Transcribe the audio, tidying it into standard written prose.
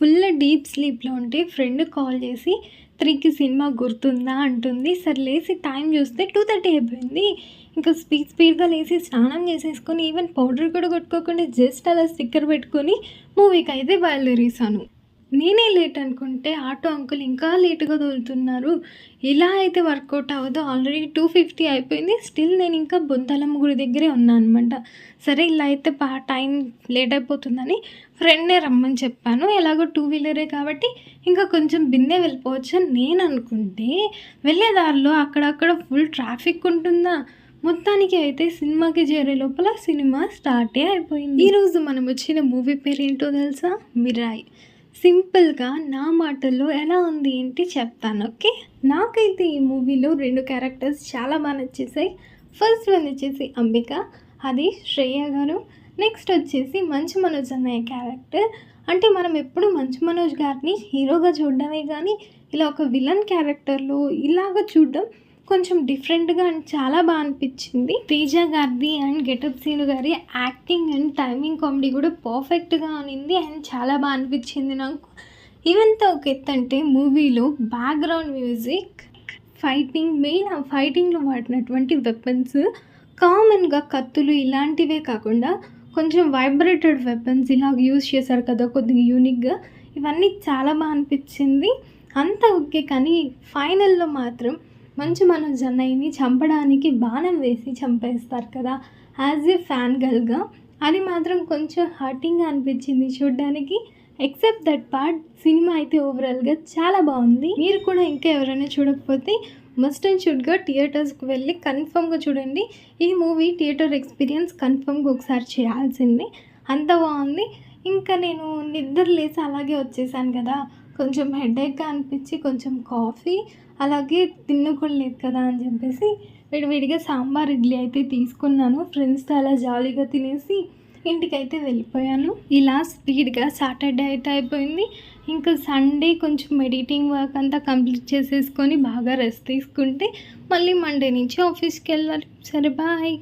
Full deep స్లీప్‌లో ఉంటే friend call చేసి 3కి సినిమా గుర్తుందా అంటుంది. సరే లేసి టైం చూస్తే 2:30 అయిపోయింది. ఇంకా స్పీడ్‌గా లేసి స్నానం చేసేసుకొని ఈవెన్ పౌడర్ కూడా కొట్టుకోకుండా జస్ట్ అలా స్టిక్కర్ పెట్టుకొని మూవీకైతే బయలుదేరేసాను. నేనే లేట్ అనుకుంటే ఆటో అంకుల్ ఇంకా లేట్‌గా తోలుతున్నారు. ఇలా అయితే వర్కౌట్ అవ్వదు. ఆల్రెడీ 2:50 అయిపోయింది. స్టిల్ నేను ఇంకా బొంతలమ్మ గుడి దగ్గరే ఉన్నా అనమాట. సరే ఇలా అయితే టైం లేట్ అయిపోతుందని ఫ్రెండ్‌నే రమ్మని చెప్పాను. ఎలాగో టూ వీలరే కాబట్టి ఇంకా కొంచెం బిన్నే వెళ్ళిపోవచ్చు అని నేను అనుకుంటే, వెళ్ళే దారిలో అక్కడక్కడ ఫుల్ ట్రాఫిక్ ఉంటుందా! మొత్తానికి అయితే సినిమాకి చేరే లోపల సినిమా స్టార్టే అయిపోయింది. ఈరోజు మనం వచ్చిన మూవీ పేరేంటో తెలుసా? మిరాయి. సింపుల్‌గా నా మాటల్లో ఎలా ఉంది ఏంటి చెప్తాను. ఓకే. నాకైతే ఈ మూవీలో 2 క్యారెక్టర్స్ చాలా బాగా నచ్చేసాయి. ఫస్ట్ వన్ వచ్చేసి అంబిక, అది శ్రేయ గారు. నెక్స్ట్ వచ్చేసి మంచు మనోజ్ అన్నయ్య క్యారెక్టర్. అంటే మనం ఎప్పుడు మంచు మనోజ్ గారిని హీరోగా చూడడమే కానీ ఇలా ఒక విలన్ క్యారెక్టర్‌లో ఇలాగ చూడడం కొంచెం డిఫరెంట్‌గా అండ్ చాలా బాగా అనిపించింది. తేజ గారిది అండ్ గెటప్ సీను గారి యాక్టింగ్ అండ్ టైమింగ్ కామెడీ కూడా పర్ఫెక్ట్‌గా ఉన్నింది అండ్ చాలా బాగా అనిపించింది నాకు. ఇవంతా ఒక ఎత్తంటే మూవీలో బ్యాక్‌గ్రౌండ్ మ్యూజిక్, మెయిన్ ఆ ఫైటింగ్‌లో వాడినటువంటి వెపన్స్ కామన్‌గా కత్తులు ఇలాంటివే కాకుండా కొంచెం వైబ్రేటెడ్ వెపన్స్ ఇలాగ యూజ్ చేశారు కదా కొద్దిగా యూనిక్‌గా. ఇవన్నీ చాలా బాగా అనిపించింది. అంతా ఓకే. కానీ ఫైనల్‌లో మాత్రం మంచు మనోజ్ అన్నయ్యని చంపడానికి బాణం వేసి చంపేస్తారు కదా! యాజ్ ఏ ఫ్యాన్ గర్ల్‌గా అది మాత్రం కొంచెం హర్టింగ్‌గా అనిపించింది చూడ్డానికి. ఎక్సెప్ట్ దట్ పార్ట్ సినిమా అయితే ఓవరాల్‌గా చాలా బాగుంది. మీరు కూడా ఇంకా ఎవరైనా చూడకపోతే మస్ట్ అండ్ షుడ్‌గా థియేటర్స్‌కి వెళ్ళి కన్ఫర్మ్‌గా చూడండి. ఈ మూవీ థియేటర్ ఎక్స్పీరియన్స్ కన్ఫర్మ్‌గా ఒకసారి చేయాల్సిందే. అంత బాగుంది. ఇంకా నేను నిద్ర లేసి అలాగే వచ్చేసాను కదా! కొంచెం హెడేక్‌గా అనిపించి కొంచెం కాఫీ అలాగే తినకూడలేదు కదా అని చెప్పేసి విడివిడిగా సాంబార్ ఇడ్లీ అయితే తీసుకున్నాను. ఫ్రెండ్స్‌తో అలా జాలీగా తినేసి ఇంటికైతే వెళ్ళిపోయాను. ఇలా స్పీడ్‌గా సాటర్డే అయితే అయిపోయింది. ఇంకా సండే కొంచెం ఎడిటింగ్ వర్క్ అంతా కంప్లీట్ చేసేసుకొని బాగా రెస్ట్ తీసుకుంటే మళ్ళీ మండే నుంచి ఆఫీస్‌కి వెళ్ళాలి. సరే బాయ్.